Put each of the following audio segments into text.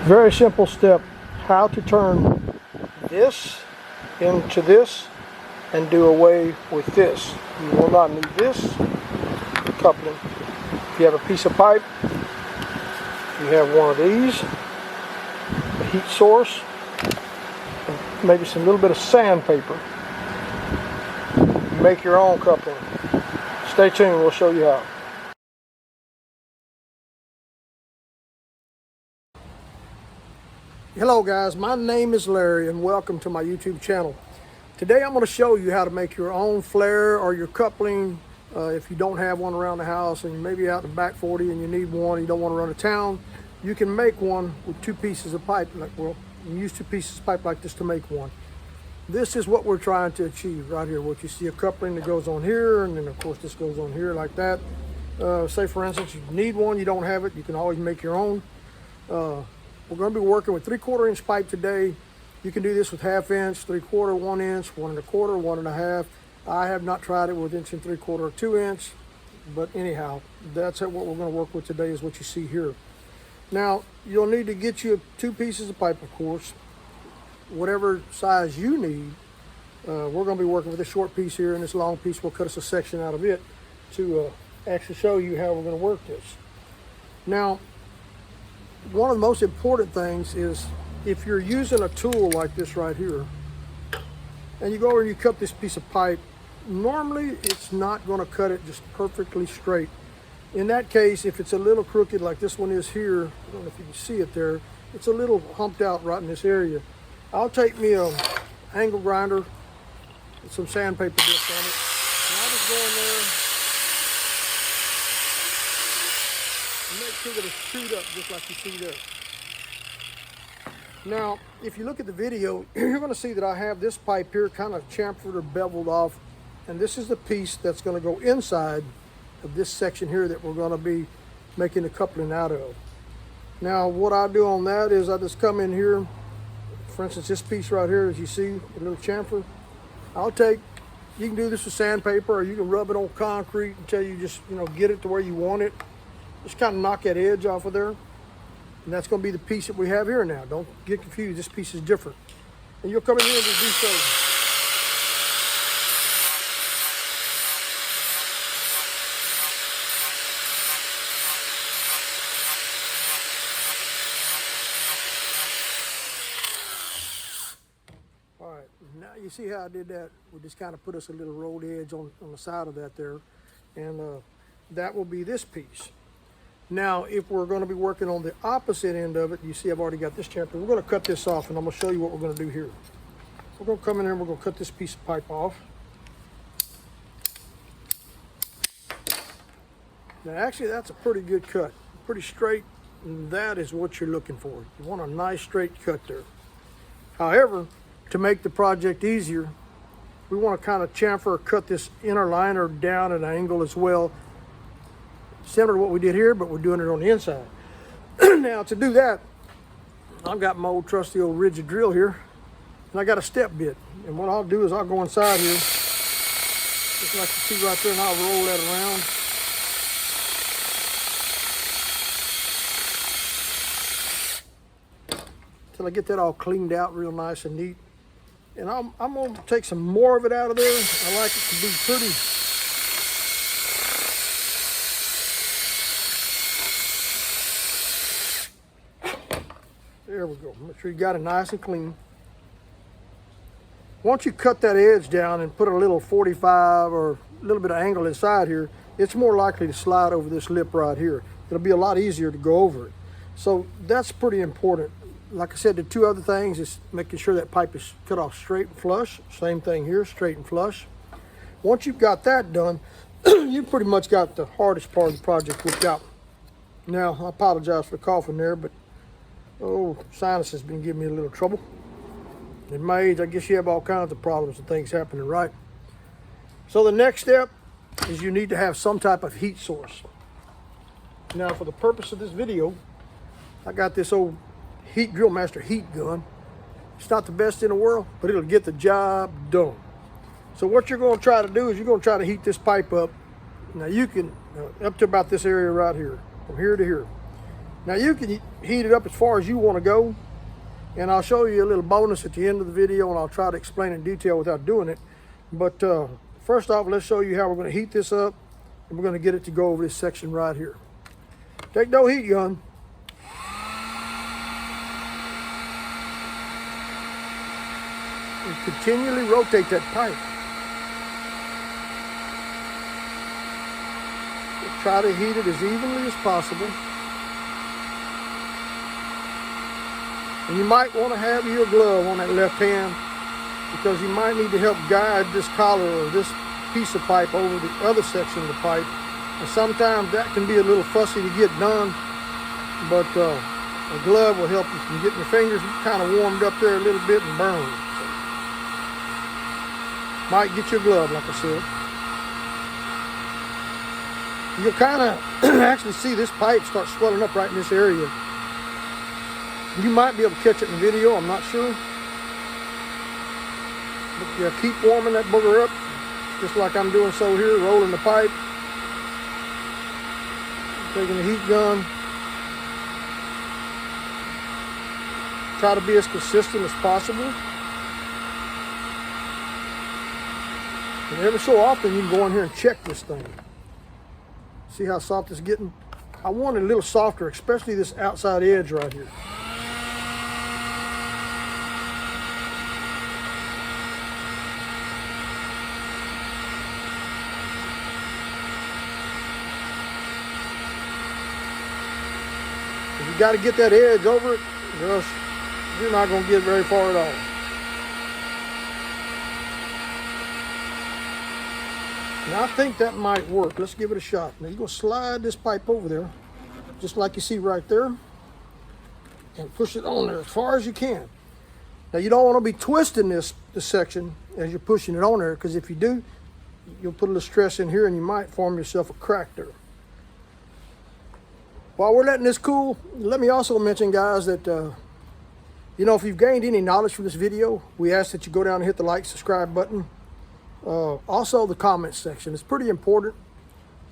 Very simple step, how to turn this into this and do away with this. You will not need this coupling. If you have a piece of pipe, you have one of these, a heat source, and maybe some little bit of sandpaper. Make your own coupling. Stay tuned, we'll show you how. Hello guys, my name is Larry and welcome to my YouTube channel. Today I'm going to show you how to make your own flare or your coupling if you don't have one around the house and you may be out in the back 40 and you need one, you don't want to run to town. You can make one with two pieces of pipe. You use two pieces of pipe like this to make one. This is what we're trying to achieve right here. What you see, a coupling that goes on here, and then of course this goes on here like that. Say for instance you need one, you don't have it, you can always make your own. We're going to be working with 3/4 inch pipe today. You can do this with 1/2 inch, 3/4, 1 inch, 1 1/4, 1 1/2. I have not tried it with 1 3/4 or 2 inch, but anyhow, that's what we're going to work with today is what you see here. Now, you'll need to get you two pieces of pipe, of course, whatever size you need. We're going to be working with this short piece here, and this long piece will cut us a section out of it to actually show you how we're going to work this. Now, one of the most important things is if you're using a tool like this right here and you go over and you cut this piece of pipe, normally it's not going to cut it just perfectly straight. In that case, if it's a little crooked like this one is here, I don't know if you can see it there, it's a little humped out right in this area. I'll take me a angle grinder with some sandpaper disc on it, and I'll just go in there and make sure that it's chewed up just like you see there. Now, if you look at the video, you're going to see that I have this pipe here kind of chamfered or beveled off, and this is the piece that's going to go inside of this section here that we're going to be making the coupling out of. Now, what I do on that is I just come in here, for instance, this piece right here, as you see, a little chamfer. You can do this with sandpaper, or you can rub it on concrete until you just, get it to where you want it. Just kind of knock that edge off of there. And that's going to be the piece that we have here now. Don't get confused, this piece is different. And you'll come in here and just do so. All right, now you see how I did that? We just kind of put us a little rolled edge on the side of that there. And that will be this piece. Now, if we're going to be working on the opposite end of it, you see I've already got this chamfer. We're going to cut this off, and I'm going to show you what we're going to do here. We're going to come in here and we're going to cut this piece of pipe off. Now, actually, that's a pretty good cut. Pretty straight, and that is what you're looking for. You want a nice straight cut there. However, to make the project easier, we want to kind of chamfer or cut this inner liner down at an angle as well. Similar to what we did here, but we're doing it on the inside. Now, to do that, I've got my old trusty old rigid drill here, and I got a step bit. And what I'll do is I'll go inside here, just like you see right there, and I'll roll that around until I get that all cleaned out real nice and neat. And I'm going to take some more of it out of there. I like it to be pretty. There we go. Make sure you got it nice and clean. Once you cut that edge down and put a little 45 or a little bit of angle inside here, it's more likely to slide over this lip right here. It'll be a lot easier to go over it. So that's pretty important. Like I said, the two other things is making sure that pipe is cut off straight and flush. Same thing here, straight and flush. Once you've got that done, you pretty much got the hardest part of the project worked out. Now, I apologize for coughing there, but sinus has been giving me a little trouble. In my age, I guess you have all kinds of problems and things happening, right? So the next step is you need to have some type of heat source. Now, for the purpose of this video, I got this old Drill Master heat gun. It's not the best in the world, but it'll get the job done. So what you're going to try to do is you're going to try to heat this pipe up. Now you can, up to about this area right here, from here to here. Now you can heat it up as far as you want to go, and I'll show you a little bonus at the end of the video, and I'll try to explain in detail without doing it. But first off, let's show you how we're going to heat this up, and we're going to get it to go over this section right here. Take no heat gun. And continually rotate that pipe. Try to heat it as evenly as possible. And you might want to have your glove on that left hand, because you might need to help guide this collar or this piece of pipe over the other section of the pipe. And sometimes that can be a little fussy to get done, but a glove will help you from getting your fingers kind of warmed up there a little bit and burned. So, might get your glove, like I said. You'll kind of actually see this pipe start swelling up right in this area. You might be able to catch it in the video, I'm not sure. But yeah, keep warming that booger up, just like I'm doing so here, rolling the pipe. Taking the heat gun. Try to be as consistent as possible. And every so often you can go in here and check this thing. See how soft it's getting? I want it a little softer, especially this outside edge right here. If you got to get that edge over it, or else you're not going to get very far at all. Now I think that might work. Let's give it a shot. Now you're going to slide this pipe over there, just like you see right there, and push it on there as far as you can. Now you don't want to be twisting this section as you're pushing it on there, because if you do, you'll put a little stress in here and you might form yourself a crack there. While we're letting this cool, let me also mention, guys, that you know, if you've gained any knowledge from this video, we ask that you go down and hit the like, subscribe button. Also the comments section is pretty important.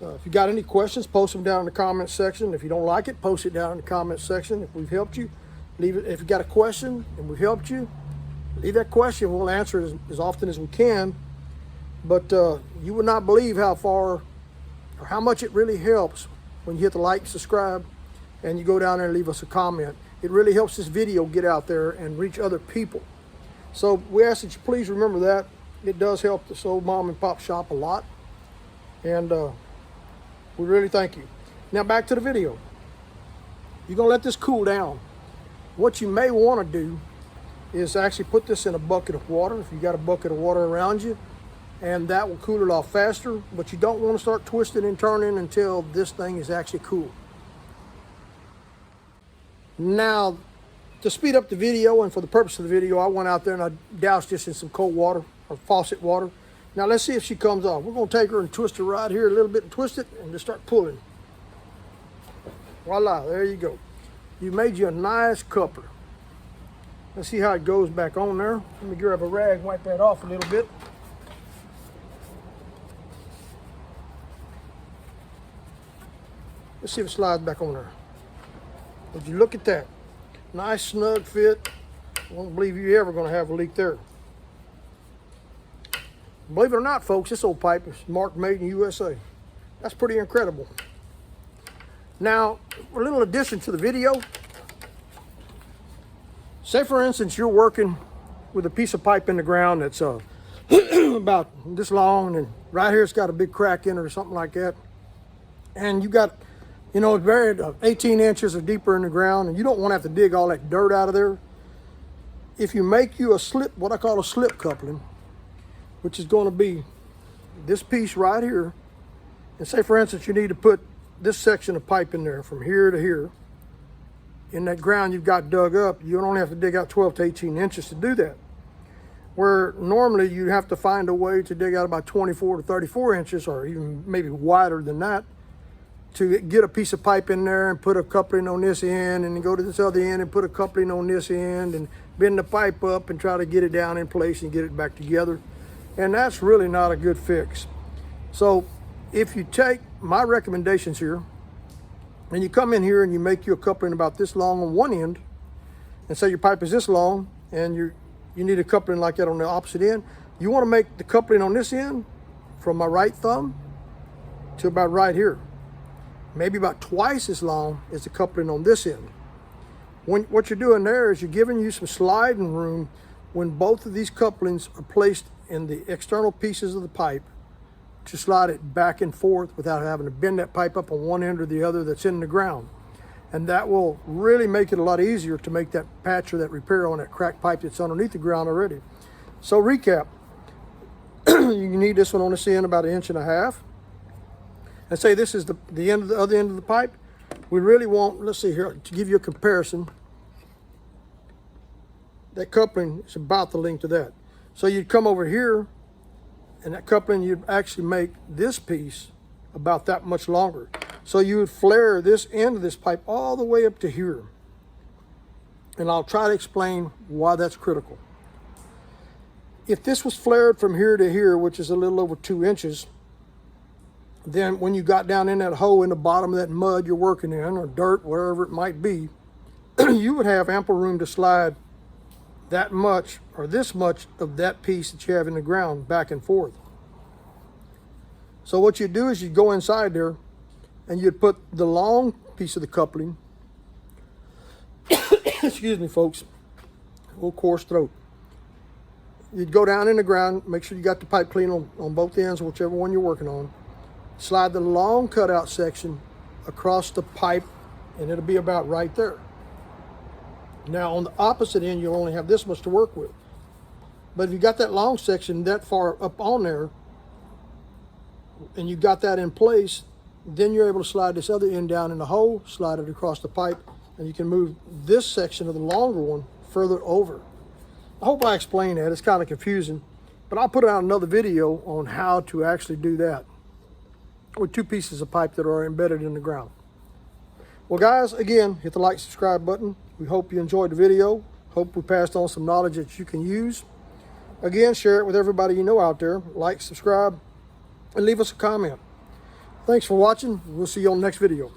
If you got any questions, post them down in the comments section. If you don't like it, post it down in the comments section. If we've helped you, leave it. If you got a question and we've helped you, leave that question. We'll answer it as often as we can. But you would not believe how far or how much it really helps when you hit the like, subscribe, and you go down there and leave us a comment. It really helps this video get out there and reach other people. So we ask that you please remember that. It does help this old mom and pop shop a lot. And we really thank you. Now back to the video. You're gonna let this cool down. What you may wanna do is actually put this in a bucket of water, if you got a bucket of water around you, and that will cool it off faster, but you don't wanna start twisting and turning until this thing is actually cool. Now, to speed up the video and for the purpose of the video, I went out there and I doused this in some cold water, or faucet water. Now let's see if she comes off. We're gonna take her and twist her right here a little bit and twist it and just start pulling. Voila, there you go. You made you a nice coupler. Let's see how it goes back on there. Let me grab a rag, wipe that off a little bit. Let's see if it slides back on there. Would you look at that? Nice snug fit. I don't believe you're ever gonna have a leak there. Believe it or not, folks, this old pipe is marked made in USA. That's pretty incredible. Now, a little addition to the video. Say, for instance, you're working with a piece of pipe in the ground that's about this long, and right here it's got a big crack in it or something like that. And you got, you know, it's buried 18 inches or deeper in the ground, and you don't want to have to dig all that dirt out of there. If you make you a slip, what I call a slip coupling, which is going to be this piece right here, and say, for instance, you need to put this section of pipe in there from here to here, in that ground you've got dug up, you don't have to dig out 12 to 18 inches to do that. Where normally you have to find a way to dig out about 24 to 34 inches, or even maybe wider than that, to get a piece of pipe in there and put a coupling on this end, and then go to this other end and put a coupling on this end, and bend the pipe up and try to get it down in place and get it back together. And that's really not a good fix. So if you take my recommendations here, And you come in here and you make your coupling about this long on one end, and say your pipe is this long, and you need a coupling like that on the opposite end. You want to make the coupling on this end from my right thumb to about right here. Maybe about twice as long as the coupling on this end. What you're doing there is you're giving you some sliding room when both of these couplings are placed in the external pieces of the pipe to slide it back and forth without having to bend that pipe up on one end or the other that's in the ground. And that will really make it a lot easier to make that patch or that repair on that cracked pipe that's underneath the ground already. So recap, you need this one on this end about 1.5 inches. And say this is the end of the other end of the pipe. We really want, let's see here, to give you a comparison, that coupling is about the length of that. So you'd come over here, and that coupling, you'd actually make this piece about that much longer. So you would flare this end of this pipe all the way up to here. And I'll try to explain why that's critical. If this was flared from here to here, which is a little over 2 inches, then when you got down in that hole in the bottom of that mud you're working in, or dirt, wherever it might be, you would have ample room to slide that much or this much of that piece that you have in the ground back and forth. So what you do is you go inside there and you'd put the long piece of the coupling, excuse me folks, a little coarse throat. You'd go down in the ground, make sure you got the pipe clean on both ends, whichever one you're working on. Slide the long cutout section across the pipe, and it'll be about right there. Now on the opposite end, you'll only have this much to work with. But if you got that long section that far up on there, and you got that in place, then you're able to slide this other end down in the hole, slide it across the pipe, and you can move this section of the longer one further over. I hope I explained that. It's kind of confusing, but I'll put out another video on how to actually do that with 2 pieces of pipe that are embedded in the ground. Well guys, again, hit the like, subscribe button. We hope you enjoyed the video. Hope we passed on some knowledge that you can use. Again, share it with everybody you know out there. Like, subscribe, and leave us a comment. Thanks for watching. We'll see you on the next video.